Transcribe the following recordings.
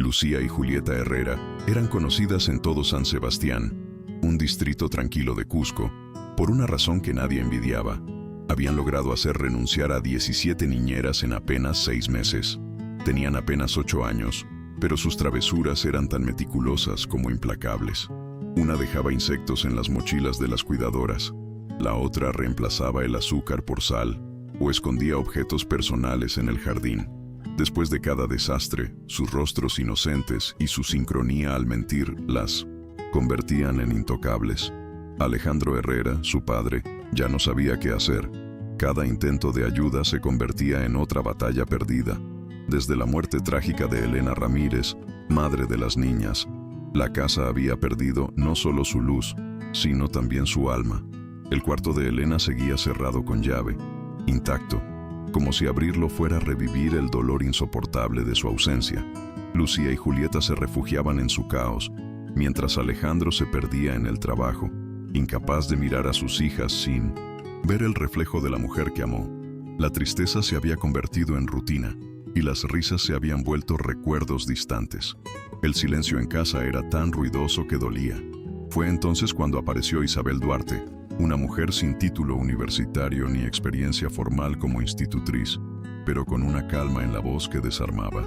Lucía y Julieta Herrera eran conocidas en todo San Sebastián, un distrito tranquilo de Cusco, por una razón que nadie envidiaba. Habían logrado hacer renunciar a 17 niñeras en apenas 6 meses. Tenían apenas 8 años, pero sus travesuras eran tan meticulosas como implacables. Una dejaba insectos en las mochilas de las cuidadoras, la otra reemplazaba el azúcar por sal o escondía objetos personales en el jardín. Después de cada desastre, sus rostros inocentes y su sincronía al mentir las convertían en intocables. Alejandro Herrera, su padre, ya no sabía qué hacer. Cada intento de ayuda se convertía en otra batalla perdida. Desde la muerte trágica de Elena Ramírez, madre de las niñas, la casa había perdido no solo su luz, sino también su alma. El cuarto de Elena seguía cerrado con llave, intacto, como si abrirlo fuera a revivir el dolor insoportable de su ausencia. Lucía y Julieta se refugiaban en su caos, mientras Alejandro se perdía en el trabajo, incapaz de mirar a sus hijas sin ver el reflejo de la mujer que amó. La tristeza se había convertido en rutina, y las risas se habían vuelto recuerdos distantes. El silencio en casa era tan ruidoso que dolía. Fue entonces cuando apareció Isabel Duarte, una mujer sin título universitario ni experiencia formal como institutriz, pero con una calma en la voz que desarmaba.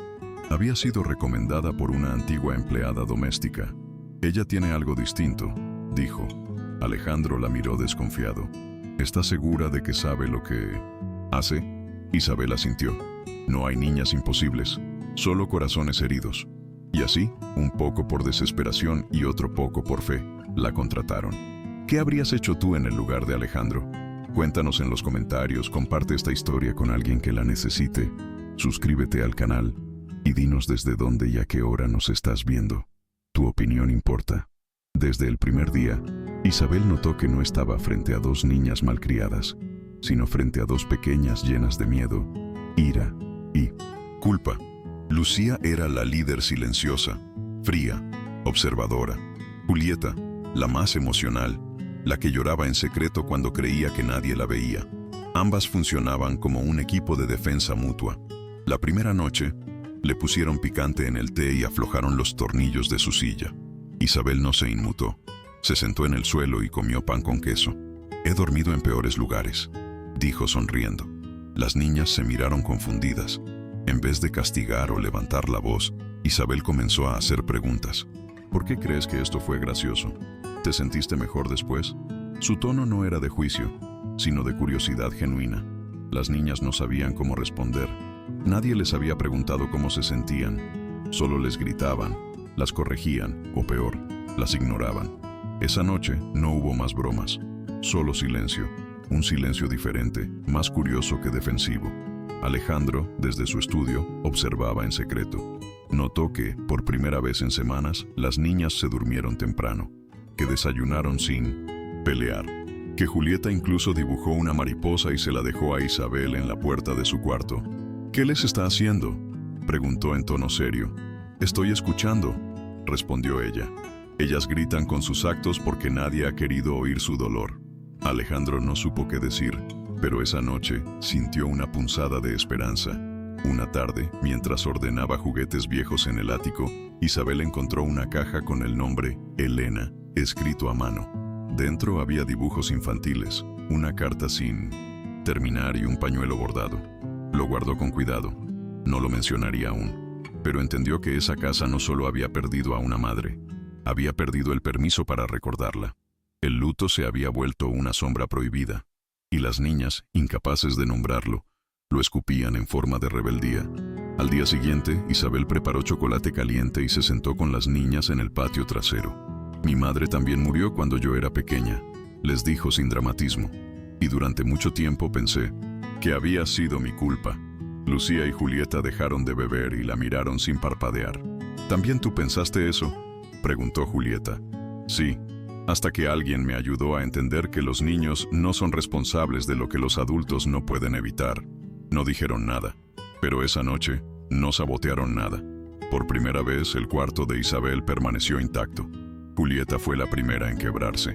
Había sido recomendada por una antigua empleada doméstica. «Ella tiene algo distinto», dijo. Alejandro la miró desconfiado. «¿Estás segura de que sabe lo que hace?» Isabel asintió. «No hay niñas imposibles, solo corazones heridos». Y así, un poco por desesperación y otro poco por fe, la contrataron. ¿Qué habrías hecho tú en el lugar de Alejandro? Cuéntanos en los comentarios, comparte esta historia con alguien que la necesite. Suscríbete al canal y dinos desde dónde y a qué hora nos estás viendo. Tu opinión importa. Desde el primer día, Isabel notó que no estaba frente a 2 niñas malcriadas, sino frente a 2 pequeñas llenas de miedo, ira y culpa. Lucía era la líder silenciosa, fría, observadora. Julieta, la más emocional, la que lloraba en secreto cuando creía que nadie la veía. Ambas funcionaban como un equipo de defensa mutua. La primera noche, le pusieron picante en el té y aflojaron los tornillos de su silla. Isabel no se inmutó. Se sentó en el suelo y comió pan con queso. «He dormido en peores lugares», dijo sonriendo. Las niñas se miraron confundidas. En vez de castigar o levantar la voz, Isabel comenzó a hacer preguntas. «¿Por qué crees que esto fue gracioso? ¿Te sentiste mejor después?» Su tono no era de juicio, sino de curiosidad genuina. Las niñas no sabían cómo responder. Nadie les había preguntado cómo se sentían. Solo les gritaban, las corregían, o peor, las ignoraban. Esa noche no hubo más bromas, solo silencio. Un silencio diferente, más curioso que defensivo. Alejandro, desde su estudio, observaba en secreto. Notó que, por primera vez en semanas, las niñas se durmieron temprano, que desayunaron sin pelear, que Julieta incluso dibujó una mariposa y se la dejó a Isabel en la puerta de su cuarto. «¿Qué les está haciendo?», preguntó en tono serio. «Estoy escuchando», respondió ella. «Ellas gritan con sus actos porque nadie ha querido oír su dolor». Alejandro no supo qué decir, pero esa noche sintió una punzada de esperanza. Una tarde, mientras ordenaba juguetes viejos en el ático, Isabel encontró una caja con el nombre Elena, escrito a mano. Dentro había dibujos infantiles, una carta sin terminar y un pañuelo bordado. Lo guardó con cuidado. No lo mencionaría aún, pero entendió que esa casa no solo había perdido a una madre, había perdido el permiso para recordarla. El luto se había vuelto una sombra prohibida, y las niñas, incapaces de nombrarlo, lo escupían en forma de rebeldía. Al día siguiente, Isabel preparó chocolate caliente y se sentó con las niñas en el patio trasero. «Mi madre también murió cuando yo era pequeña», les dijo sin dramatismo. «Y durante mucho tiempo pensé que había sido mi culpa». Lucía y Julieta dejaron de beber y la miraron sin parpadear. «¿También tú pensaste eso?», preguntó Julieta. «Sí, hasta que alguien me ayudó a entender que los niños no son responsables de lo que los adultos no pueden evitar». No dijeron nada, pero esa noche no sabotearon nada. Por primera vez, el cuarto de Isabel permaneció intacto. Julieta fue la primera en quebrarse.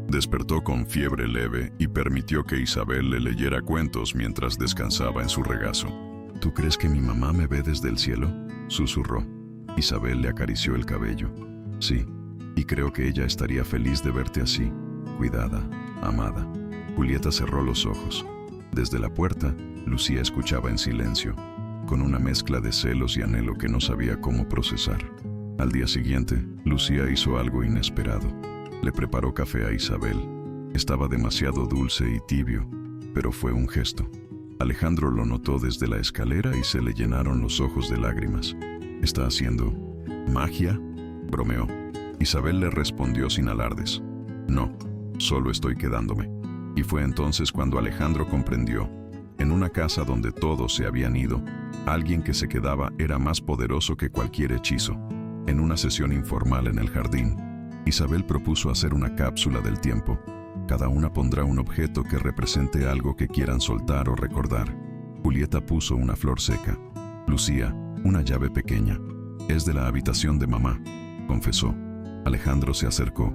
Despertó con fiebre leve y permitió que Isabel le leyera cuentos mientras descansaba en su regazo. «¿Tú crees que mi mamá me ve desde el cielo?», susurró. Isabel le acarició el cabello. Sí, y creo que ella estaría feliz de verte así, cuidada, amada. Julieta cerró los ojos. Desde la puerta, Lucía escuchaba en silencio, con una mezcla de celos y anhelo que no sabía cómo procesar. Al día siguiente, Lucía hizo algo inesperado. Le preparó café a Isabel. Estaba demasiado dulce y tibio, pero fue un gesto. Alejandro lo notó desde la escalera y se le llenaron los ojos de lágrimas. ¿Está haciendo magia?, bromeó. Isabel le respondió sin alardes. No, solo estoy quedándome. Y fue entonces cuando Alejandro comprendió. En una casa donde todos se habían ido, alguien que se quedaba era más poderoso que cualquier hechizo. En una sesión informal en el jardín, Isabel propuso hacer una cápsula del tiempo. Cada una pondrá un objeto que represente algo que quieran soltar o recordar. Julieta puso una flor seca. Lucía, una llave pequeña. Es de la habitación de mamá, confesó. Alejandro se acercó.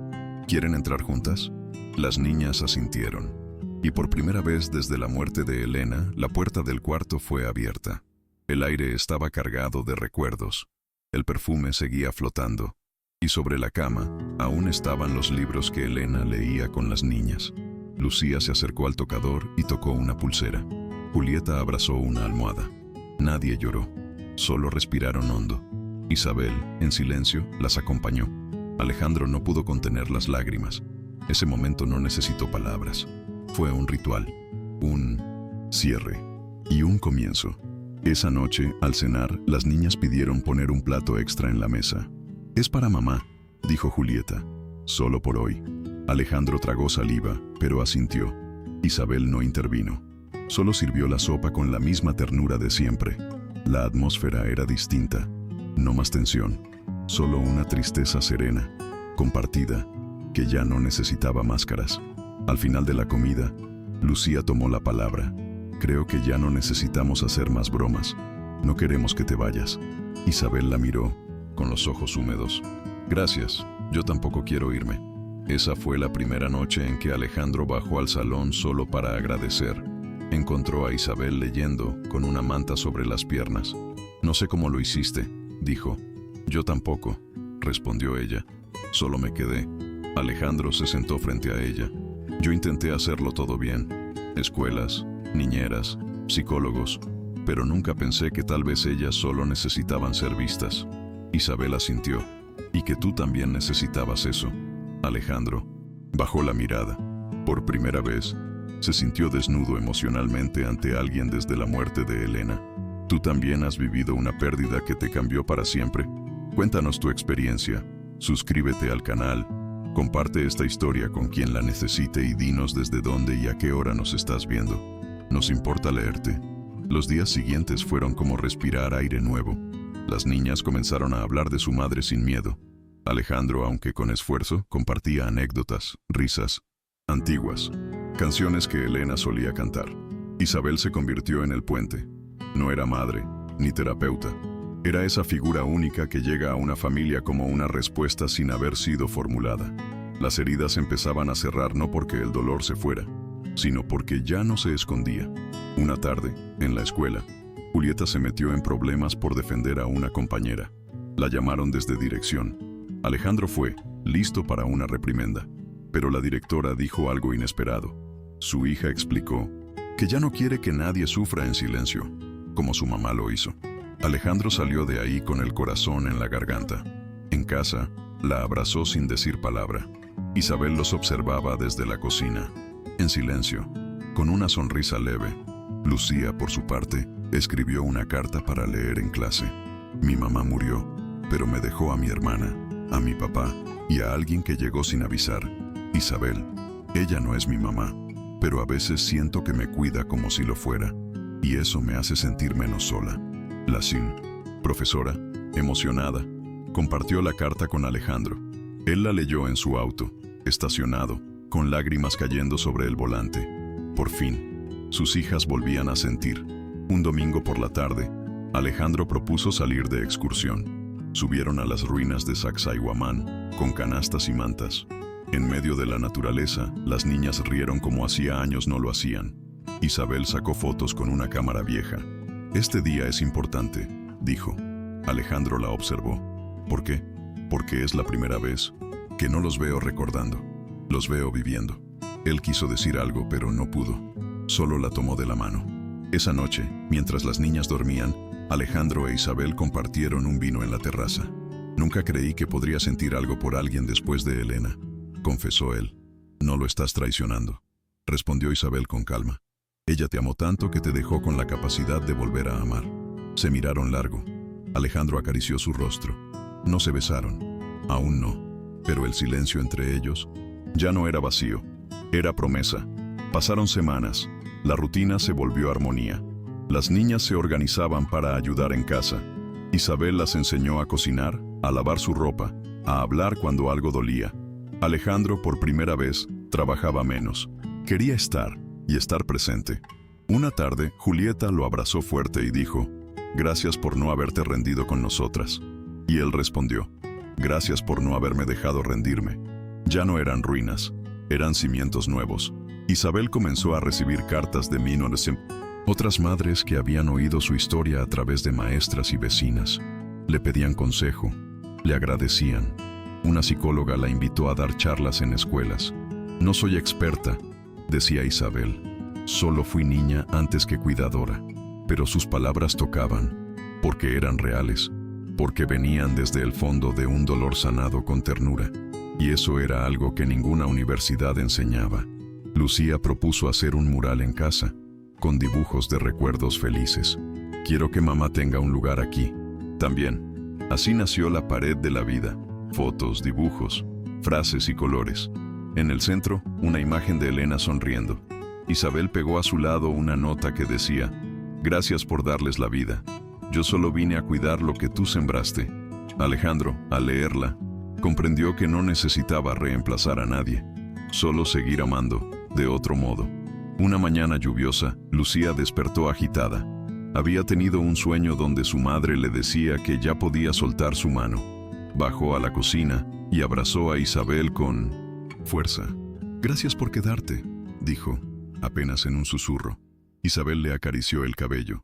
¿Quieren entrar juntas? Las niñas asintieron. Y por primera vez desde la muerte de Elena, la puerta del cuarto fue abierta. El aire estaba cargado de recuerdos. El perfume seguía flotando. Y sobre la cama, aún estaban los libros que Elena leía con las niñas. Lucía se acercó al tocador y tocó una pulsera. Julieta abrazó una almohada. Nadie lloró. Solo respiraron hondo. Isabel, en silencio, las acompañó. Alejandro no pudo contener las lágrimas. Ese momento no necesitó palabras. Fue un ritual, un cierre y un comienzo. Esa noche, al cenar, las niñas pidieron poner un plato extra en la mesa. «Es para mamá», dijo Julieta. «Solo por hoy». Alejandro tragó saliva, pero asintió. Isabel no intervino. Solo sirvió la sopa con la misma ternura de siempre. La atmósfera era distinta. No más tensión, solo una tristeza serena, compartida, que ya no necesitaba máscaras. Al final de la comida, Lucía tomó la palabra. «Creo que ya no necesitamos hacer más bromas. No queremos que te vayas». Isabel la miró, con los ojos húmedos. «Gracias, yo tampoco quiero irme». Esa fue la primera noche en que Alejandro bajó al salón solo para agradecer. Encontró a Isabel leyendo, con una manta sobre las piernas. «No sé cómo lo hiciste», dijo. «Yo tampoco», respondió ella. «Solo me quedé». Alejandro se sentó frente a ella. «Yo intenté hacerlo todo bien. Escuelas, niñeras, psicólogos, pero nunca pensé que tal vez ellas solo necesitaban ser vistas». Isabel asintió. «Y que tú también necesitabas eso». Alejandro bajó la mirada. Por primera vez, se sintió desnudo emocionalmente ante alguien desde la muerte de Elena. ¿Tú también has vivido una pérdida que te cambió para siempre? Cuéntanos tu experiencia. Suscríbete al canal. Comparte esta historia con quien la necesite y dinos desde dónde y a qué hora nos estás viendo. Nos importa leerte. Los días siguientes fueron como respirar aire nuevo. Las niñas comenzaron a hablar de su madre sin miedo. Alejandro, aunque con esfuerzo, compartía anécdotas, risas, antiguas, canciones que Elena solía cantar. Isabel se convirtió en el puente. No era madre, ni terapeuta. Era esa figura única que llega a una familia como una respuesta sin haber sido formulada. Las heridas empezaban a cerrar no porque el dolor se fuera, sino porque ya no se escondía. Una tarde, en la escuela, Julieta se metió en problemas por defender a una compañera. La llamaron desde dirección. Alejandro fue, listo para una reprimenda. Pero la directora dijo algo inesperado. Su hija explicó que ya no quiere que nadie sufra en silencio, como su mamá lo hizo. Alejandro salió de ahí con el corazón en la garganta. En casa, la abrazó sin decir palabra. Isabel los observaba desde la cocina, en silencio, con una sonrisa leve. Lucía, por su parte, escribió una carta para leer en clase. Mi mamá murió, pero me dejó a mi hermana, a mi papá y a alguien que llegó sin avisar. Isabel, ella no es mi mamá, pero a veces siento que me cuida como si lo fuera, y eso me hace sentir menos sola. La Sin, profesora, emocionada, compartió la carta con Alejandro. Él la leyó en su auto, estacionado, con lágrimas cayendo sobre el volante. Por fin, sus hijas volvían a sentir. Un domingo por la tarde, Alejandro propuso salir de excursión. Subieron a las ruinas de Sacsayhuamán, con canastas y mantas. En medio de la naturaleza, las niñas rieron como hacía años no lo hacían. Isabel sacó fotos con una cámara vieja. Este día es importante, dijo. Alejandro la observó. ¿Por qué? Porque es la primera vez que no los veo recordando, los veo viviendo. Él quiso decir algo, pero no pudo. Solo la tomó de la mano. Esa noche, mientras las niñas dormían, Alejandro e Isabel compartieron un vino en la terraza. Nunca creí que podría sentir algo por alguien después de Elena, confesó él. No lo estás traicionando, respondió Isabel con calma. Ella te amó tanto que te dejó con la capacidad de volver a amar. Se miraron largo. Alejandro acarició su rostro. No se besaron, aún no, pero el silencio entre ellos ya no era vacío, era promesa. Pasaron semanas, la rutina se volvió armonía. Las niñas se organizaban para ayudar en casa. Isabel las enseñó a cocinar, a lavar su ropa, a hablar cuando algo dolía. Alejandro, por primera vez, trabajaba menos. Quería estar y estar presente. Una tarde, Julieta lo abrazó fuerte y dijo: «Gracias por no haberte rendido con nosotras». Y él respondió: «Gracias por no haberme dejado rendirme». Ya no eran ruinas, eran cimientos nuevos. Isabel comenzó a recibir cartas de menores, otras madres que habían oído su historia a través de maestras y vecinas. Le pedían consejo, le agradecían. Una psicóloga la invitó a dar charlas en escuelas. «No soy experta», decía Isabel. «Solo fui niña antes que cuidadora». Pero sus palabras tocaban, porque eran reales, porque venían desde el fondo de un dolor sanado con ternura. Y eso era algo que ninguna universidad enseñaba. Lucía propuso hacer un mural en casa, con dibujos de recuerdos felices. «Quiero que mamá tenga un lugar aquí también». Así nació la pared de la vida. Fotos, dibujos, frases y colores. En el centro, una imagen de Elena sonriendo. Isabel pegó a su lado una nota que decía: «Gracias por darles la vida. Yo solo vine a cuidar lo que tú sembraste». Alejandro, al leerla, comprendió que no necesitaba reemplazar a nadie, solo seguir amando, de otro modo. Una mañana lluviosa, Lucía despertó agitada. Había tenido un sueño donde su madre le decía que ya podía soltar su mano. Bajó a la cocina y abrazó a Isabel con fuerza. «Gracias por quedarte», dijo, apenas en un susurro. Isabel le acarició el cabello.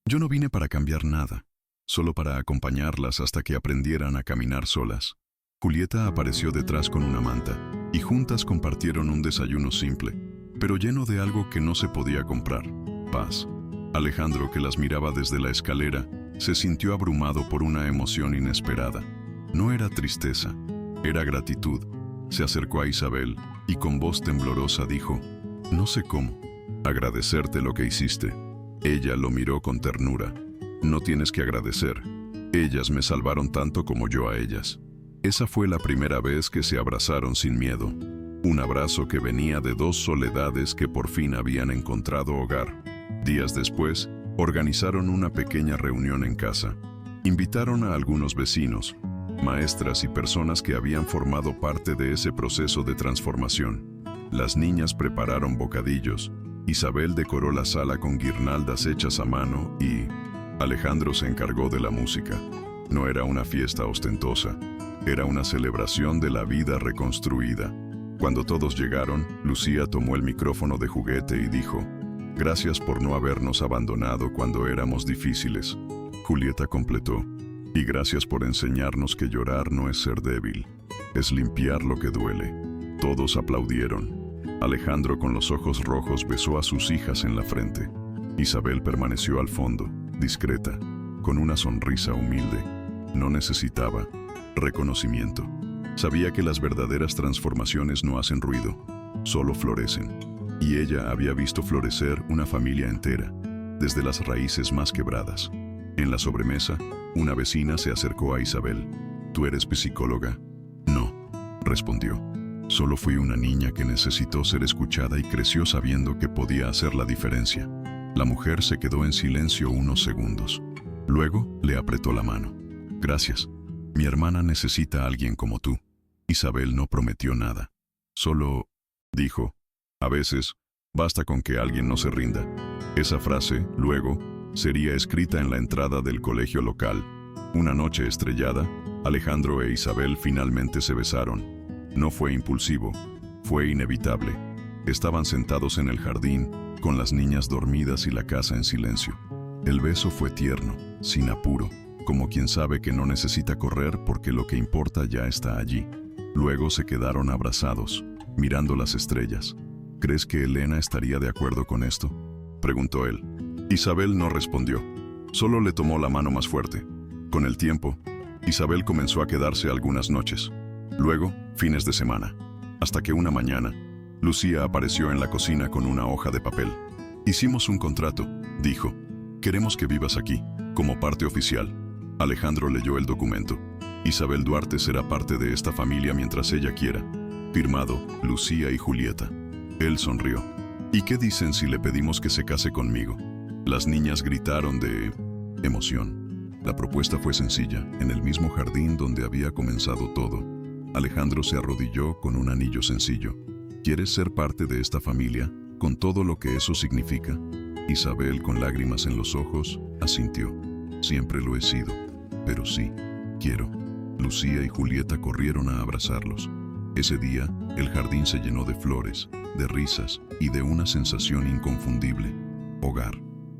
«Yo no vine para cambiar nada, solo para acompañarlas hasta que aprendieran a caminar solas». Julieta apareció detrás con una manta, y juntas compartieron un desayuno simple, pero lleno de algo que no se podía comprar: paz. Alejandro, que las miraba desde la escalera, se sintió abrumado por una emoción inesperada. No era tristeza, era gratitud. Se acercó a Isabel y con voz temblorosa dijo: «No sé cómo agradecerte lo que hiciste». Ella lo miró con ternura. «No tienes que agradecer. Ellas me salvaron tanto como yo a ellas». Esa fue la primera vez que se abrazaron sin miedo. Un abrazo que venía de dos soledades que por fin habían encontrado hogar. Días después, organizaron una pequeña reunión en casa. Invitaron a algunos vecinos, maestras y personas que habían formado parte de ese proceso de transformación. Las niñas prepararon bocadillos, Isabel decoró la sala con guirnaldas hechas a mano y Alejandro se encargó de la música. No era una fiesta ostentosa, era una celebración de la vida reconstruida. Cuando todos llegaron, Lucía tomó el micrófono de juguete y dijo: «Gracias por no habernos abandonado cuando éramos difíciles». Julieta completó: «Y gracias por enseñarnos que llorar no es ser débil, es limpiar lo que duele». Todos aplaudieron. Alejandro, con los ojos rojos, besó a sus hijas en la frente. Isabel permaneció al fondo, discreta, con una sonrisa humilde. No necesitaba reconocimiento. Sabía que las verdaderas transformaciones no hacen ruido, solo florecen. Y ella había visto florecer una familia entera, desde las raíces más quebradas. En la sobremesa, una vecina se acercó a Isabel. «¿Tú eres psicóloga?» «No», respondió. «Solo fui una niña que necesitó ser escuchada y creció sabiendo que podía hacer la diferencia». La mujer se quedó en silencio unos segundos. Luego le apretó la mano. «Gracias. Mi hermana necesita a alguien como tú». Isabel no prometió nada. Solo dijo: «A veces, basta con que alguien no se rinda». Esa frase, luego, sería escrita en la entrada del colegio local. Una noche estrellada, Alejandro e Isabel finalmente se besaron. No fue impulsivo, fue inevitable. Estaban sentados en el jardín, con las niñas dormidas y la casa en silencio. El beso fue tierno, sin apuro, como quien sabe que no necesita correr porque lo que importa ya está allí. Luego se quedaron abrazados, mirando las estrellas. ¿Crees que Elena estaría de acuerdo con esto?, preguntó él. Isabel no respondió, solo le tomó la mano más fuerte. Con el tiempo, Isabel comenzó a quedarse algunas noches, luego fines de semana, hasta que una mañana, Lucía apareció en la cocina con una hoja de papel. Hicimos un contrato, dijo. Queremos que vivas aquí, como parte oficial. Alejandro leyó el documento. Isabel Duarte será parte de esta familia mientras ella quiera. Firmado, Lucía y Julieta. Él sonrió. ¿Y qué dicen si le pedimos que se case conmigo? Las niñas gritaron de emoción. La propuesta fue sencilla, en el mismo jardín donde había comenzado todo. Alejandro se arrodilló con un anillo sencillo. ¿Quieres ser parte de esta familia, con todo lo que eso significa? Isabel, con lágrimas en los ojos, asintió. Siempre lo he sido, pero sí, quiero. Lucía y Julieta corrieron a abrazarlos. Ese día, el jardín se llenó de flores, de risas y de una sensación inconfundible. Hogar.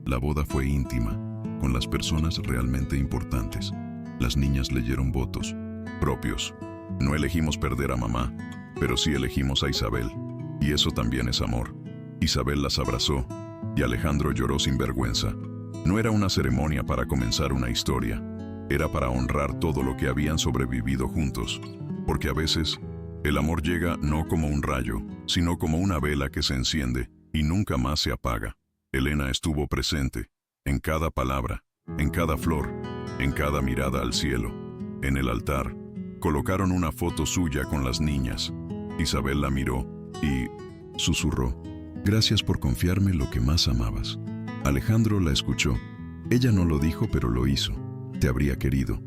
La boda fue íntima, con las personas realmente importantes. Las niñas leyeron votos propios. No elegimos perder a mamá, pero sí elegimos a Isabel. Y eso también es amor. Isabel las abrazó, y Alejandro lloró sin vergüenza. No era una ceremonia para comenzar una historia. Era para honrar todo lo que habían sobrevivido juntos. Porque a veces, el amor llega no como un rayo, sino como una vela que se enciende y nunca más se apaga. Elena estuvo presente, en cada palabra, en cada flor, en cada mirada al cielo. En el altar, colocaron una foto suya con las niñas. Isabel la miró y susurró: «Gracias por confiarme lo que más amabas». Alejandro la escuchó. Ella no lo dijo, pero lo hizo. Te habría querido.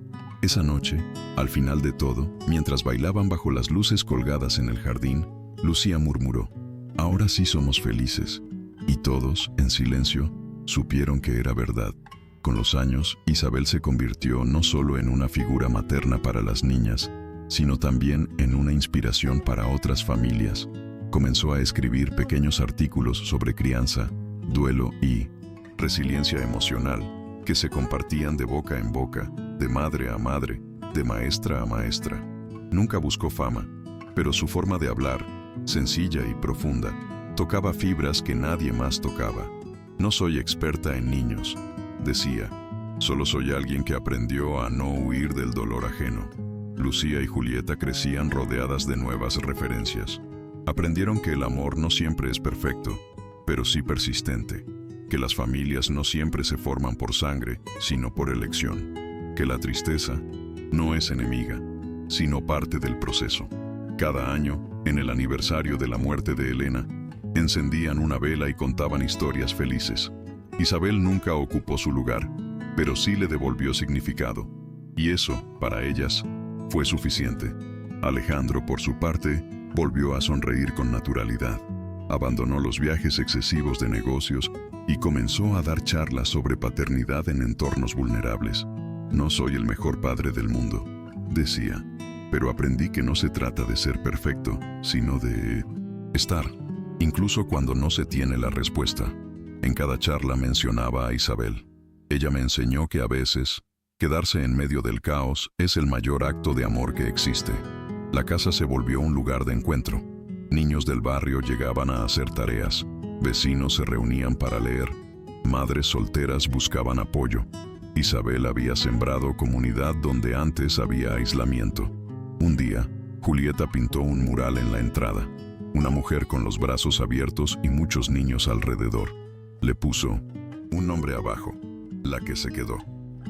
Esa noche, al final de todo, mientras bailaban bajo las luces colgadas en el jardín, Lucía murmuró: «Ahora sí somos felices». Y todos, en silencio, supieron que era verdad. Con los años, Isabel se convirtió no solo en una figura materna para las niñas, sino también en una inspiración para otras familias. Comenzó a escribir pequeños artículos sobre crianza, duelo y resiliencia emocional, que se compartían de boca en boca, de madre a madre, de maestra a maestra. Nunca buscó fama, pero su forma de hablar, sencilla y profunda, tocaba fibras que nadie más tocaba. «No soy experta en niños», decía. «Solo soy alguien que aprendió a no huir del dolor ajeno». Lucía y Julieta crecían rodeadas de nuevas referencias. Aprendieron que el amor no siempre es perfecto, pero sí persistente. Que las familias no siempre se forman por sangre, sino por elección. Que la tristeza no es enemiga, sino parte del proceso. Cada año, en el aniversario de la muerte de Elena, encendían una vela y contaban historias felices. Isabel nunca ocupó su lugar, pero sí le devolvió significado. Y eso, para ellas, fue suficiente. Alejandro, por su parte, volvió a sonreír con naturalidad. Abandonó los viajes excesivos de negocios y comenzó a dar charlas sobre paternidad en entornos vulnerables. «No soy el mejor padre del mundo», decía, «pero aprendí que no se trata de ser perfecto, sino de estar, incluso cuando no se tiene la respuesta». En cada charla mencionaba a Isabel. Ella me enseñó que a veces, quedarse en medio del caos es el mayor acto de amor que existe. La casa se volvió un lugar de encuentro. Niños del barrio llegaban a hacer tareas, vecinos se reunían para leer, madres solteras buscaban apoyo. Isabel había sembrado comunidad donde antes había aislamiento. Un día, Julieta pintó un mural en la entrada, una mujer con los brazos abiertos y muchos niños alrededor. Le puso un nombre abajo, La que se quedó.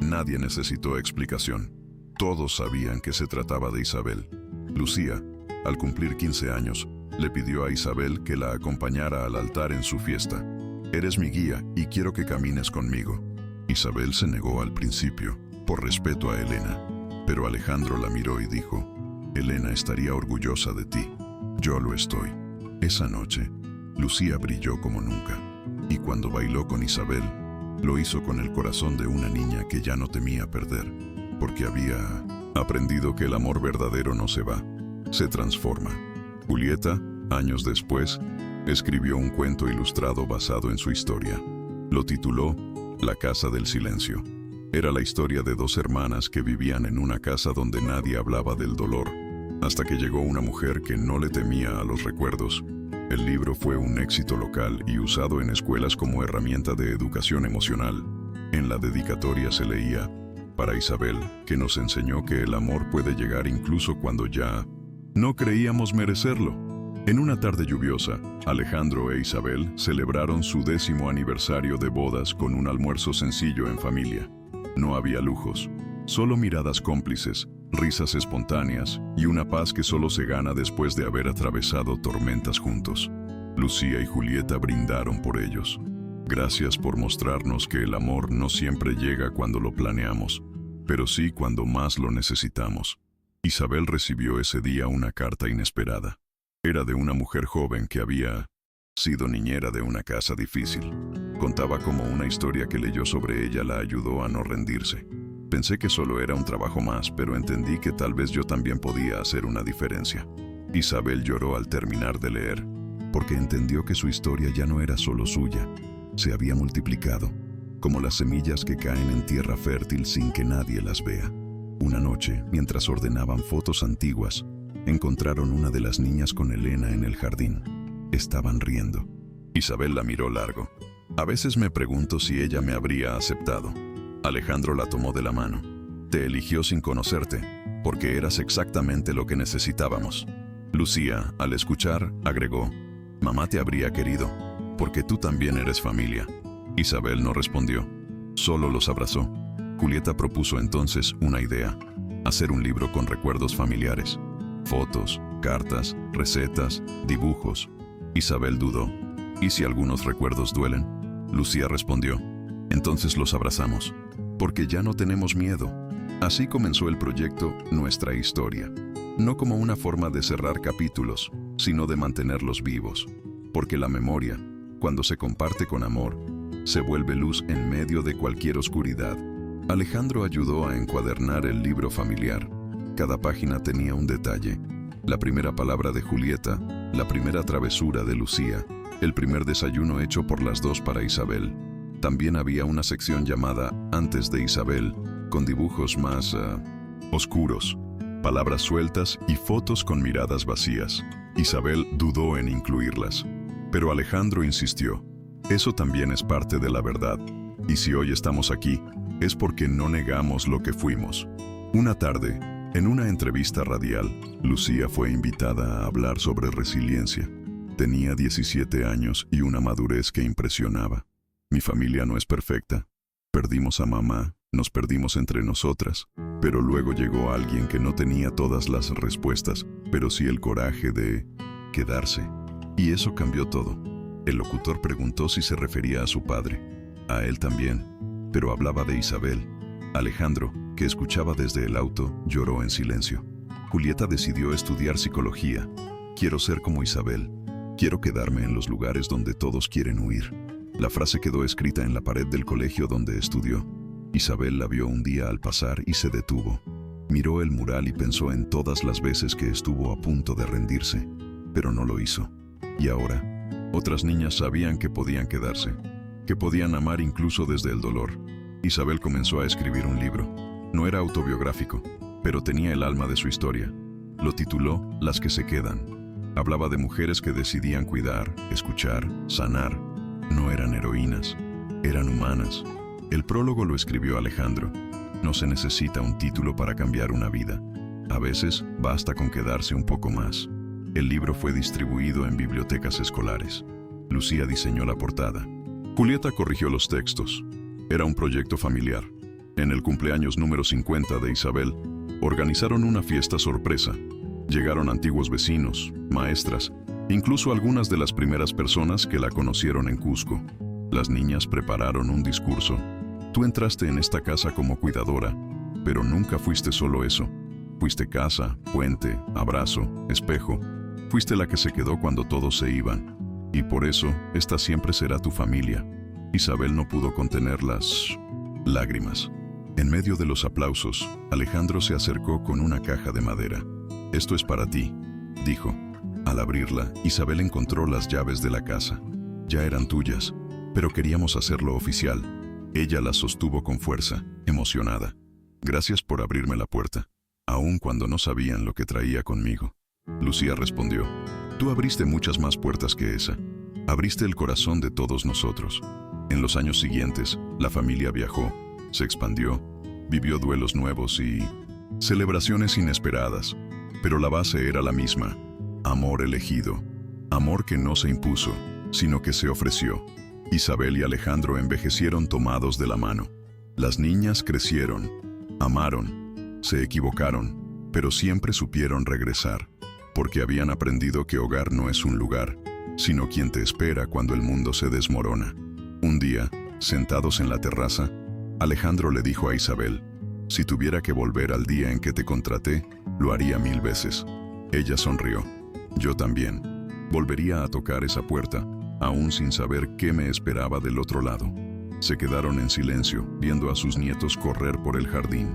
Nadie necesitó explicación. Todos sabían que se trataba de Isabel. Lucía, al cumplir 15 años, le pidió a Isabel que la acompañara al altar en su fiesta. «Eres mi guía y quiero que camines conmigo». Isabel se negó al principio, por respeto a Elena, pero Alejandro la miró y dijo: «Elena estaría orgullosa de ti. Yo lo estoy». Esa noche, Lucía brilló como nunca, y cuando bailó con Isabel, lo hizo con el corazón de una niña que ya no temía perder, porque había aprendido que el amor verdadero no se va, se transforma. Julieta, años después, escribió un cuento ilustrado basado en su historia. Lo tituló La Casa del Silencio. Era la historia de dos hermanas que vivían en una casa donde nadie hablaba del dolor, hasta que llegó una mujer que no le temía a los recuerdos. El libro fue un éxito local y usado en escuelas como herramienta de educación emocional. En la dedicatoria se leía: para Isabel, que nos enseñó que el amor puede llegar incluso cuando ya no creíamos merecerlo. En una tarde lluviosa, Alejandro e Isabel celebraron su 10º aniversario de bodas con un almuerzo sencillo en familia. No había lujos, solo miradas cómplices, risas espontáneas y una paz que solo se gana después de haber atravesado tormentas juntos. Lucía y Julieta brindaron por ellos. Gracias por mostrarnos que el amor no siempre llega cuando lo planeamos, pero sí cuando más lo necesitamos. Isabel recibió ese día una carta inesperada. Era de una mujer joven que había sido niñera de una casa difícil. Contaba cómo una historia que leyó sobre ella la ayudó a no rendirse. Pensé que solo era un trabajo más, pero entendí que tal vez yo también podía hacer una diferencia. Isabel lloró al terminar de leer, porque entendió que su historia ya no era solo suya. Se había multiplicado, como las semillas que caen en tierra fértil sin que nadie las vea. Una noche, mientras ordenaban fotos antiguas, encontraron una de las niñas con Elena en el jardín. Estaban riendo. Isabel la miró largo. A veces me pregunto si ella me habría aceptado. Alejandro la tomó de la mano. Te eligió sin conocerte, porque eras exactamente lo que necesitábamos. Lucía, al escuchar, agregó: mamá te habría querido, porque tú también eres familia. Isabel no respondió, solo los abrazó. Julieta propuso entonces una idea: hacer un libro con recuerdos familiares. Fotos, cartas, recetas, dibujos. Isabel dudó. ¿Y si algunos recuerdos duelen? Lucía respondió: entonces los abrazamos, porque ya no tenemos miedo. Así comenzó el proyecto Nuestra Historia, no como una forma de cerrar capítulos, sino de mantenerlos vivos, porque la memoria, cuando se comparte con amor, se vuelve luz en medio de cualquier oscuridad. Alejandro ayudó a encuadernar el libro familiar. Cada página tenía un detalle: la primera palabra de Julieta, la primera travesura de Lucía, el primer desayuno hecho por las dos para Isabel. También había una sección llamada Antes de Isabel, con dibujos más oscuros, palabras sueltas y fotos con miradas vacías. Isabel dudó en incluirlas, pero Alejandro insistió: eso también es parte de la verdad, y si hoy estamos aquí, es porque no negamos lo que fuimos. Una tarde, en una entrevista radial, Lucía fue invitada a hablar sobre resiliencia. Tenía 17 años y una madurez que impresionaba. Mi familia no es perfecta. Perdimos a mamá, nos perdimos entre nosotras, pero luego llegó alguien que no tenía todas las respuestas, pero sí el coraje de quedarse. Y eso cambió todo. El locutor preguntó si se refería a su padre. A él también, pero hablaba de Isabel. Alejandro, que escuchaba desde el auto, lloró en silencio. Julieta decidió estudiar psicología. Quiero ser como Isabel. Quiero quedarme en los lugares donde todos quieren huir. La frase quedó escrita en la pared del colegio donde estudió. Isabel la vio un día al pasar y se detuvo. Miró el mural y pensó en todas las veces que estuvo a punto de rendirse, pero no lo hizo. Y ahora, otras niñas sabían que podían quedarse, que podían amar incluso desde el dolor. Isabel comenzó a escribir un libro. No era autobiográfico, pero tenía el alma de su historia. Lo tituló Las que se quedan. Hablaba de mujeres que decidían cuidar, escuchar, sanar. No eran heroínas, eran humanas. El prólogo lo escribió Alejandro. No se necesita un título para cambiar una vida. A veces basta con quedarse un poco más. El libro fue distribuido en bibliotecas escolares. Lucía diseñó la portada. Julieta corrigió los textos. Era un proyecto familiar. En el cumpleaños número 50 de Isabel, organizaron una fiesta sorpresa. Llegaron antiguos vecinos, maestras, incluso algunas de las primeras personas que la conocieron en Cusco. Las niñas prepararon un discurso. Tú entraste en esta casa como cuidadora, pero nunca fuiste solo eso. Fuiste casa, puente, abrazo, espejo. Fuiste la que se quedó cuando todos se iban. Y por eso, esta siempre será tu familia. Isabel no pudo contener las lágrimas. En medio de los aplausos, Alejandro se acercó con una caja de madera. Esto es para ti, dijo. Al abrirla, Isabel encontró las llaves de la casa. Ya eran tuyas, pero queríamos hacerlo oficial. Ella la sostuvo con fuerza, emocionada. Gracias por abrirme la puerta, aun cuando no sabían lo que traía conmigo. Lucía respondió, tú abriste muchas más puertas que esa. Abriste el corazón de todos nosotros. En los años siguientes, la familia viajó, se expandió, vivió duelos nuevos y celebraciones inesperadas. Pero la base era la misma, amor elegido, amor que no se impuso, sino que se ofreció. Isabel y Alejandro envejecieron tomados de la mano. Las niñas crecieron, amaron, se equivocaron, pero siempre supieron regresar, porque habían aprendido que hogar no es un lugar, sino quien te espera cuando el mundo se desmorona. Un día, sentados en la terraza, Alejandro le dijo a Isabel, si tuviera que volver al día en que te contraté, lo haría 1000 veces. Ella sonrió. Yo también. Volvería a tocar esa puerta, aún sin saber qué me esperaba del otro lado. Se quedaron en silencio, viendo a sus nietos correr por el jardín.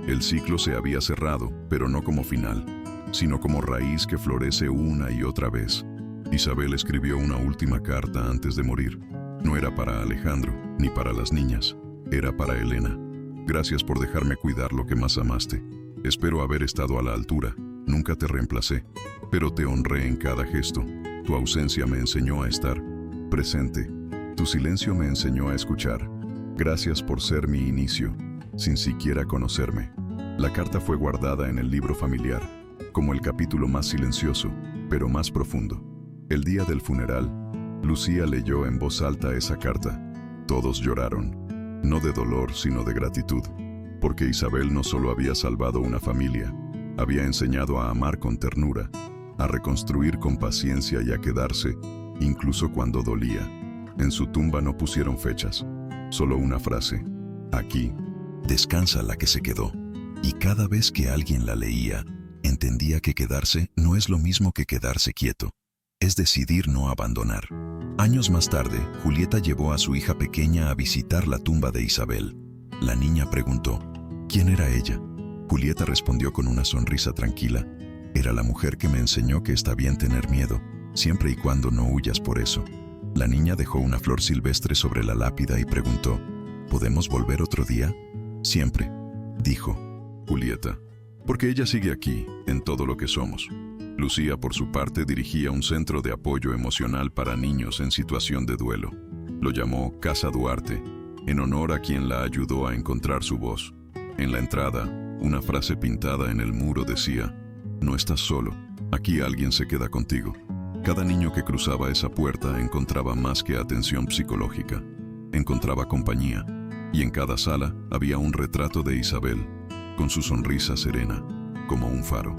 El ciclo se había cerrado, pero no como final, sino como raíz que florece una y otra vez. Isabel escribió una última carta antes de morir. No era para Alejandro, ni para las niñas. Era para Elena. Gracias por dejarme cuidar lo que más amaste. Espero haber estado a la altura. Nunca te reemplacé, pero te honré en cada gesto. Tu ausencia me enseñó a estar presente. Tu silencio me enseñó a escuchar. Gracias por ser mi inicio, sin siquiera conocerme. La carta fue guardada en el libro familiar, como el capítulo más silencioso, pero más profundo. El día del funeral, Lucía leyó en voz alta esa carta. Todos lloraron, no de dolor, sino de gratitud, porque Isabel no solo había salvado una familia, había enseñado a amar con ternura, a reconstruir con paciencia y a quedarse, incluso cuando dolía. En su tumba no pusieron fechas, solo una frase: aquí descansa la que se quedó. Y cada vez que alguien la leía, entendía que quedarse no es lo mismo que quedarse quieto, es decidir no abandonar. Años más tarde, Julieta llevó a su hija pequeña a visitar la tumba de Isabel. La niña preguntó, ¿quién era ella? Julieta respondió con una sonrisa tranquila, era la mujer que me enseñó que está bien tener miedo, siempre y cuando no huyas por eso. La niña dejó una flor silvestre sobre la lápida y preguntó, ¿podemos volver otro día? Siempre, dijo Julieta, porque ella sigue aquí, en todo lo que somos. Lucía, por su parte, dirigía un centro de apoyo emocional para niños en situación de duelo. Lo llamó Casa Duarte, en honor a quien la ayudó a encontrar su voz. En la entrada, una frase pintada en el muro decía, no estás solo, aquí alguien se queda contigo. Cada niño que cruzaba esa puerta encontraba más que atención psicológica, encontraba compañía, y en cada sala había un retrato de Isabel, con su sonrisa serena, como un faro.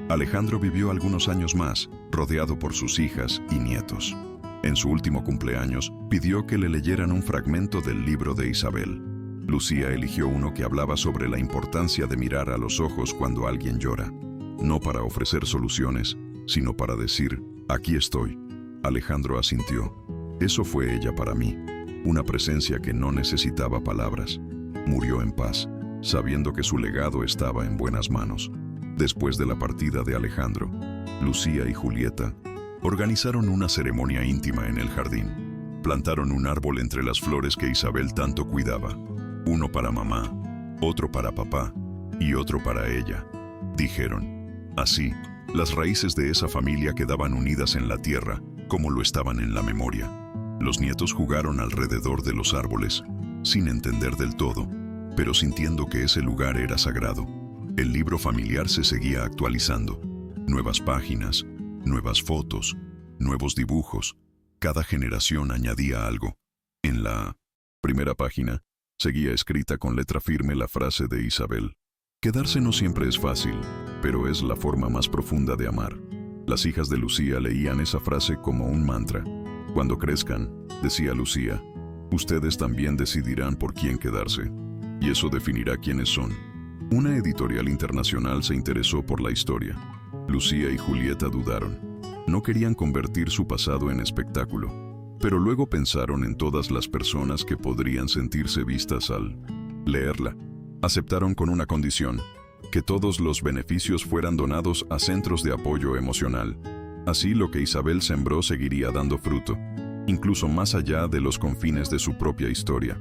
Alejandro vivió algunos años más, rodeado por sus hijas y nietos. En su último cumpleaños, pidió que le leyeran un fragmento del libro de Isabel. Lucía eligió uno que hablaba sobre la importancia de mirar a los ojos cuando alguien llora, no para ofrecer soluciones, sino para decir, aquí estoy. Alejandro asintió. Eso fue ella para mí, una presencia que no necesitaba palabras. Murió en paz, sabiendo que su legado estaba en buenas manos. Después de la partida de Alejandro, Lucía y Julieta organizaron una ceremonia íntima en el jardín. Plantaron un árbol entre las flores que Isabel tanto cuidaba. Uno para mamá, otro para papá y otro para ella. Dijeron, así, las raíces de esa familia quedaban unidas en la tierra, como lo estaban en la memoria. Los nietos jugaron alrededor de los árboles, sin entender del todo, pero sintiendo que ese lugar era sagrado. El libro familiar se seguía actualizando. Nuevas páginas, nuevas fotos, nuevos dibujos. Cada generación añadía algo. En la primera página, seguía escrita con letra firme la frase de Isabel. Quedarse no siempre es fácil, pero es la forma más profunda de amar. Las hijas de Lucía leían esa frase como un mantra. Cuando crezcan, decía Lucía, ustedes también decidirán por quién quedarse, y eso definirá quiénes son. Una editorial internacional se interesó por la historia. Lucía y Julieta dudaron. No querían convertir su pasado en espectáculo, pero luego pensaron en todas las personas que podrían sentirse vistas al leerla. Aceptaron con una condición, que todos los beneficios fueran donados a centros de apoyo emocional. Así lo que Isabel sembró seguiría dando fruto, incluso más allá de los confines de su propia historia.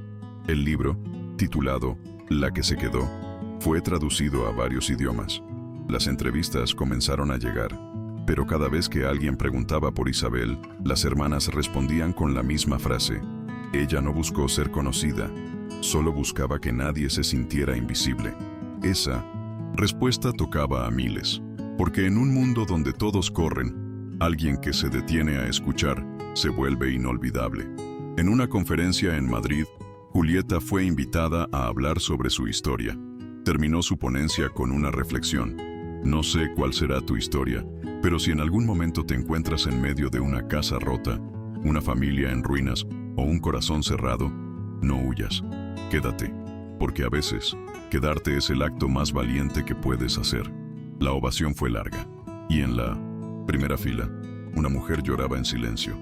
El libro, titulado La que se quedó, fue traducido a varios idiomas. Las entrevistas comenzaron a llegar, pero cada vez que alguien preguntaba por Isabel, las hermanas respondían con la misma frase: ella no buscó ser conocida, solo buscaba que nadie se sintiera invisible. Esa respuesta tocaba a miles, porque en un mundo donde todos corren, alguien que se detiene a escuchar se vuelve inolvidable. En una conferencia en Madrid, Julieta fue invitada a hablar sobre su historia. Terminó su ponencia con una reflexión: no sé cuál será tu historia, pero si en algún momento te encuentras en medio de una casa rota, una familia en ruinas o un corazón cerrado, no huyas, quédate, porque a veces quedarte es el acto más valiente que puedes hacer. La ovación fue larga, y en la primera fila, una mujer lloraba en silencio.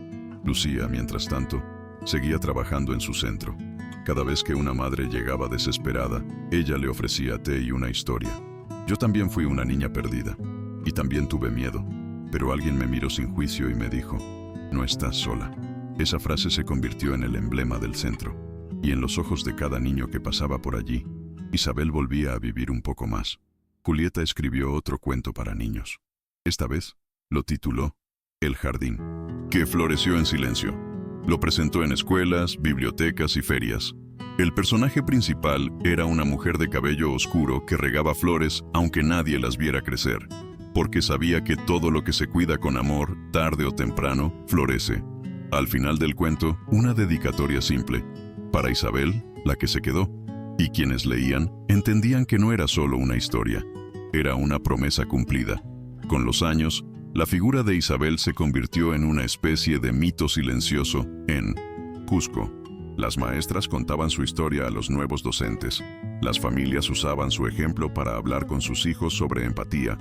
Lucía, mientras tanto, seguía trabajando en su centro. Cada vez que una madre llegaba desesperada, ella le ofrecía té y una historia. Yo también fui una niña perdida, y también tuve miedo, pero alguien me miró sin juicio y me dijo: no estás sola. Esa frase se convirtió en el emblema del centro, y en los ojos de cada niño que pasaba por allí, Isabel volvía a vivir un poco más. Julieta escribió otro cuento para niños. Esta vez lo tituló El jardín, que floreció en silencio. Lo presentó en escuelas, bibliotecas y ferias. El personaje principal era una mujer de cabello oscuro que regaba flores aunque nadie las viera crecer, porque sabía que todo lo que se cuida con amor, tarde o temprano, florece. Al final del cuento, una dedicatoria simple, para Isabel, la que se quedó, y quienes leían entendían que no era solo una historia, era una promesa cumplida. Con los años, la figura de Isabel se convirtió en una especie de mito silencioso en Cusco. Las maestras contaban su historia a los nuevos docentes, las familias usaban su ejemplo para hablar con sus hijos sobre empatía,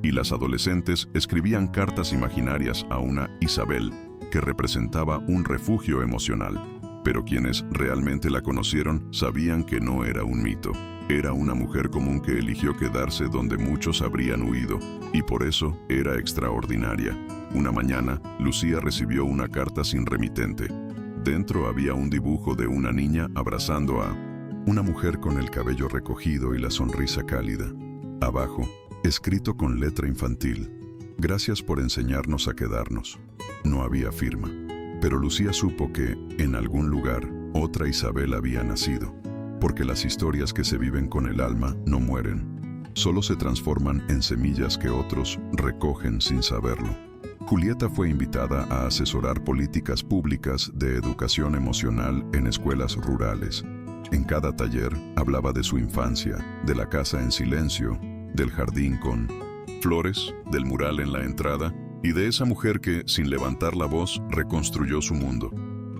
y las adolescentes escribían cartas imaginarias a una Isabel que representaba un refugio emocional. Pero quienes realmente la conocieron sabían que no era un mito. Era una mujer común que eligió quedarse donde muchos habrían huido, y por eso era extraordinaria. Una mañana, Lucía recibió una carta sin remitente. Dentro había un dibujo de una niña abrazando a una mujer con el cabello recogido y la sonrisa cálida. Abajo, escrito con letra infantil: gracias por enseñarnos a quedarnos. No había firma, pero Lucía supo que, en algún lugar, otra Isabel había nacido. Porque las historias que se viven con el alma no mueren, solo se transforman en semillas que otros recogen sin saberlo. Julieta fue invitada a asesorar políticas públicas de educación emocional en escuelas rurales. En cada taller hablaba de su infancia, de la casa en silencio, del jardín con flores, del mural en la entrada y de esa mujer que, sin levantar la voz, reconstruyó su mundo.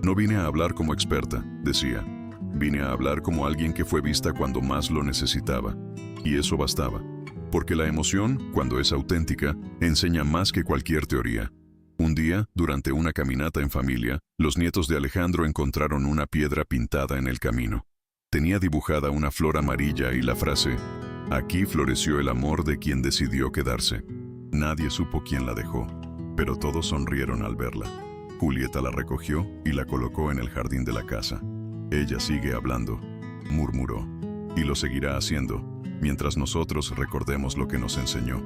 No vine a hablar como experta, decía. Vine a hablar como alguien que fue vista cuando más lo necesitaba. Y eso bastaba. Porque la emoción, cuando es auténtica, enseña más que cualquier teoría. Un día, durante una caminata en familia, los nietos de Alejandro encontraron una piedra pintada en el camino. Tenía dibujada una flor amarilla y la frase: aquí floreció el amor de quien decidió quedarse. Nadie supo quién la dejó, pero todos sonrieron al verla. Julieta la recogió y la colocó en el jardín de la casa. Ella sigue hablando, murmuró, y lo seguirá haciendo, mientras nosotros recordemos lo que nos enseñó.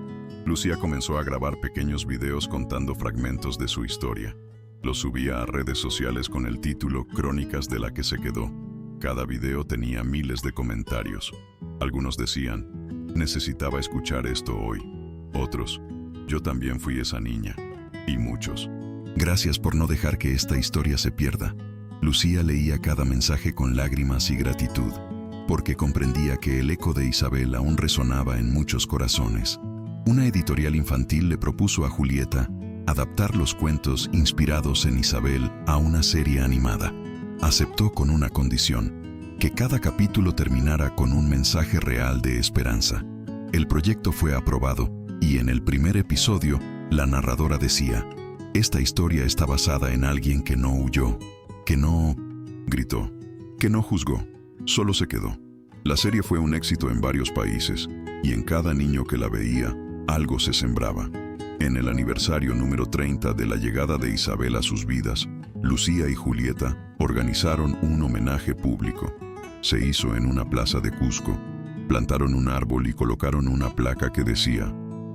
Lucía comenzó a grabar pequeños videos contando fragmentos de su historia. Los subía a redes sociales con el título Crónicas de la que se quedó. Cada video tenía miles de comentarios. Algunos decían: necesitaba escuchar esto hoy. Otros: yo también fui esa niña. Y muchos: gracias por no dejar que esta historia se pierda. Lucía leía cada mensaje con lágrimas y gratitud, porque comprendía que el eco de Isabel aún resonaba en muchos corazones. Una editorial infantil le propuso a Julieta adaptar los cuentos inspirados en Isabel a una serie animada. Aceptó con una condición: que cada capítulo terminara con un mensaje real de esperanza. El proyecto fue aprobado, y en el primer episodio, la narradora decía: esta historia está basada en alguien que no huyó, que no gritó, que no juzgó, solo se quedó. La serie fue un éxito en varios países, y en cada niño que la veía, algo se sembraba. En el aniversario número 30 de la llegada de Isabel a sus vidas, Lucía y Julieta organizaron un homenaje público. Se hizo en una plaza de Cusco. Plantaron un árbol y colocaron una placa que decía: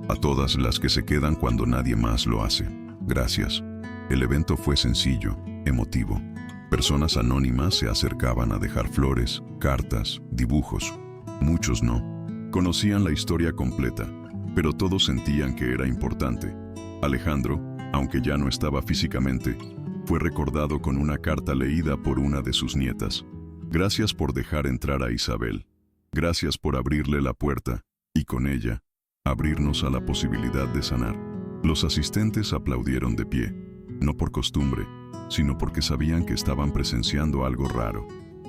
a todas las que se quedan cuando nadie más lo hace, gracias. El evento fue sencillo, emotivo. Personas anónimas se acercaban a dejar flores, cartas, dibujos. Muchos no conocían la historia completa, pero todos sentían que era importante. Alejandro, aunque ya no estaba físicamente, fue recordado con una carta leída por una de sus nietas. Gracias por dejar entrar a Isabel. Gracias por abrirle la puerta, y con ella, abrirnos a la posibilidad de sanar. Los asistentes aplaudieron de pie, no por costumbre, sino porque sabían que estaban presenciando algo raro,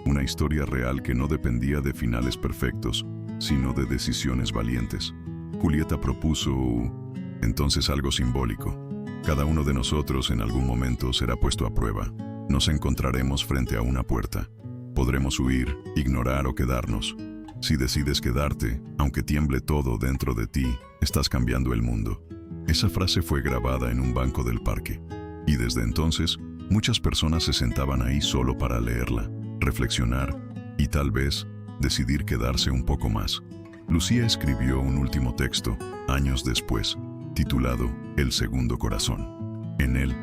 una historia real que no dependía de finales perfectos, sino de decisiones valientes. Julieta propuso, entonces, algo simbólico. Cada uno de nosotros en algún momento será puesto a prueba. Nos encontraremos frente a una puerta. Podremos huir, ignorar o quedarnos. Si decides quedarte, aunque tiemble todo dentro de ti, estás cambiando el mundo. Esa frase fue grabada en un banco del parque. Y desde entonces, muchas personas se sentaban ahí solo para leerla, reflexionar y tal vez decidir quedarse un poco más. Lucía escribió un último texto, años después, titulado El segundo corazón. En él,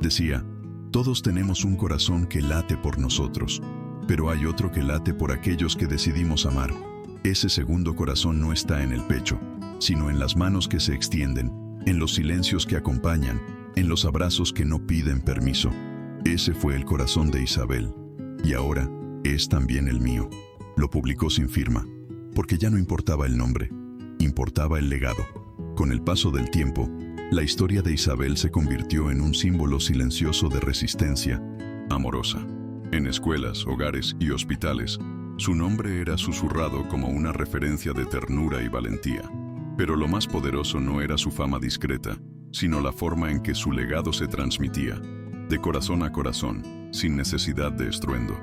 decía: todos tenemos un corazón que late por nosotros, pero hay otro que late por aquellos que decidimos amar. Ese segundo corazón no está en el pecho, sino en las manos que se extienden, en los silencios que acompañan, en los abrazos que no piden permiso. Ese fue el corazón de Isabel, y ahora es también el mío. Lo publicó sin firma, porque ya no importaba el nombre, importaba el legado. Con el paso del tiempo, la historia de Isabel se convirtió en un símbolo silencioso de resistencia amorosa. En escuelas, hogares y hospitales, su nombre era susurrado como una referencia de ternura y valentía. Pero lo más poderoso no era su fama discreta, sino la forma en que su legado se transmitía, de corazón a corazón, sin necesidad de estruendo.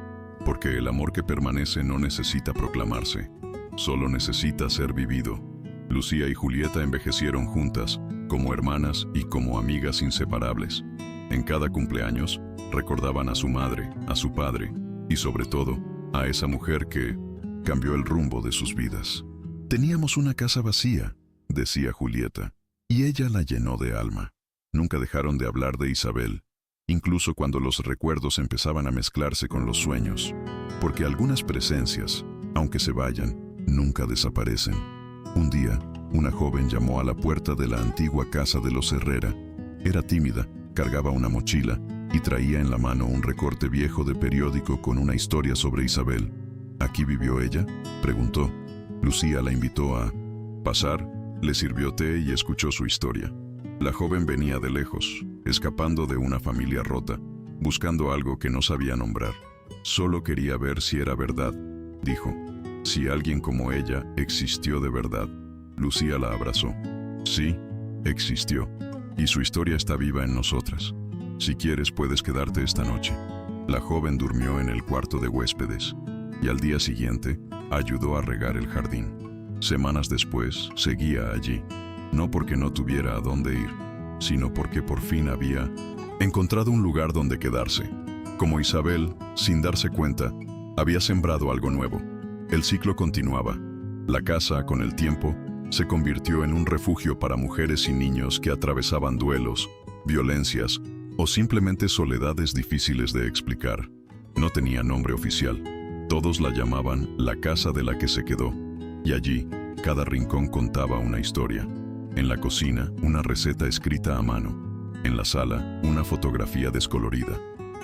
Porque el amor que permanece no necesita proclamarse, solo necesita ser vivido. Lucía y Julieta envejecieron juntas, como hermanas y como amigas inseparables. En cada cumpleaños, recordaban a su madre, a su padre, y sobre todo, a esa mujer que cambió el rumbo de sus vidas. Teníamos una casa vacía, decía Julieta, y ella la llenó de alma. Nunca dejaron de hablar de Isabel, incluso cuando los recuerdos empezaban a mezclarse con los sueños, porque algunas presencias, aunque se vayan, nunca desaparecen. Un día, una joven llamó a la puerta de la antigua casa de los Herrera. Era tímida, cargaba una mochila y traía en la mano un recorte viejo de periódico con una historia sobre Isabel. ¿Aquí vivió ella?, preguntó. Lucía la invitó a pasar, le sirvió té y escuchó su historia. La joven venía de lejos, escapando de una familia rota, buscando algo que no sabía nombrar. Solo quería ver si era verdad, dijo. Si alguien como ella existió de verdad. Lucía la abrazó. Sí, existió. Y su historia está viva en nosotras. Si quieres, puedes quedarte esta noche. La joven durmió en el cuarto de huéspedes y al día siguiente ayudó a regar el jardín. Semanas después, seguía allí, no porque no tuviera a dónde ir, sino porque por fin había encontrado un lugar donde quedarse. Como Isabel, sin darse cuenta, había sembrado algo nuevo. El ciclo continuaba. La casa, con el tiempo, se convirtió en un refugio para mujeres y niños que atravesaban duelos, violencias o simplemente soledades difíciles de explicar. No tenía nombre oficial. Todos la llamaban la casa de la que se quedó. Y allí, cada rincón contaba una historia. En la cocina, una receta escrita a mano. En la sala, una fotografía descolorida.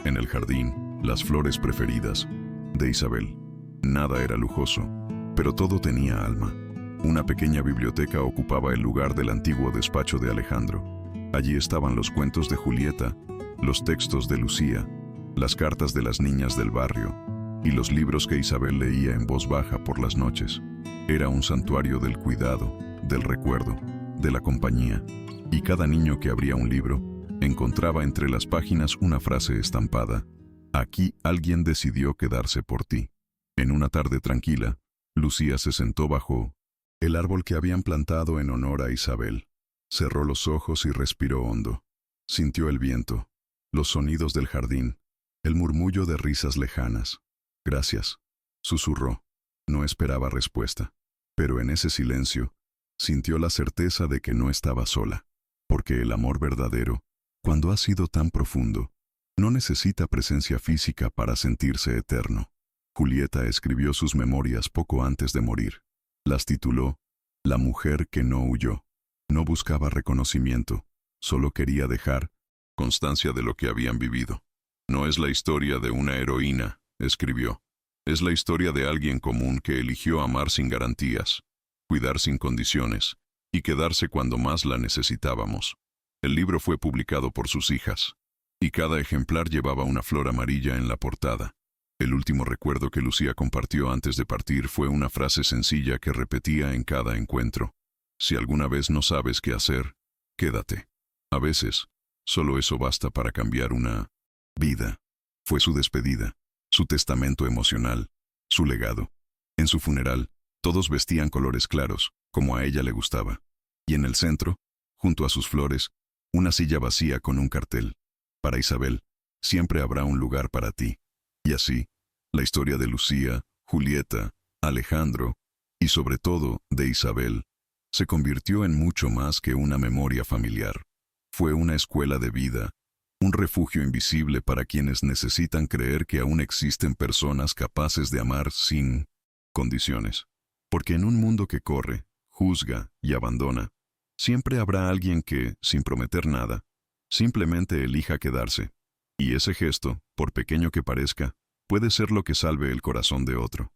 En el jardín, las flores preferidas de Isabel. Nada era lujoso, pero todo tenía alma. Una pequeña biblioteca ocupaba el lugar del antiguo despacho de Alejandro. Allí estaban los cuentos de Julieta, los textos de Lucía, las cartas de las niñas del barrio y los libros que Isabel leía en voz baja por las noches. Era un santuario del cuidado, del recuerdo, de la compañía, y cada niño que abría un libro encontraba entre las páginas una frase estampada: aquí alguien decidió quedarse por ti. En una tarde tranquila, Lucía se sentó bajo el árbol que habían plantado en honor a Isabel. Cerró los ojos y respiró hondo. Sintió el viento, los sonidos del jardín, el murmullo de risas lejanas. Gracias, Susurró. No esperaba respuesta. Pero en ese silencio, sintió la certeza de que no estaba sola. Porque el amor verdadero, cuando ha sido tan profundo, no necesita presencia física para sentirse eterno. Julieta escribió sus memorias poco antes de morir. Las tituló La mujer que no huyó. No buscaba reconocimiento, solo quería dejar constancia de lo que habían vivido. No es la historia de una heroína, escribió. Es la historia de alguien común que eligió amar sin garantías, cuidar sin condiciones y quedarse cuando más la necesitábamos. El libro fue publicado por sus hijas, y cada ejemplar llevaba una flor amarilla en la portada. El último recuerdo que Lucía compartió antes de partir fue una frase sencilla que repetía en cada encuentro. Si alguna vez no sabes qué hacer, quédate. A veces, solo eso basta para cambiar una vida. Fue su despedida, su testamento emocional, su legado. En su funeral, todos vestían colores claros, como a ella le gustaba. Y en el centro, junto a sus flores, una silla vacía con un cartel. Para Isabel, siempre habrá un lugar para ti. Y así, la historia de Lucía, Julieta, Alejandro, y sobre todo, de Isabel, se convirtió en mucho más que una memoria familiar. Fue una escuela de vida, un refugio invisible para quienes necesitan creer que aún existen personas capaces de amar sin condiciones. Porque en un mundo que corre, juzga y abandona, siempre habrá alguien que, sin prometer nada, simplemente elija quedarse. Y ese gesto, por pequeño que parezca, puede ser lo que salve el corazón de otro.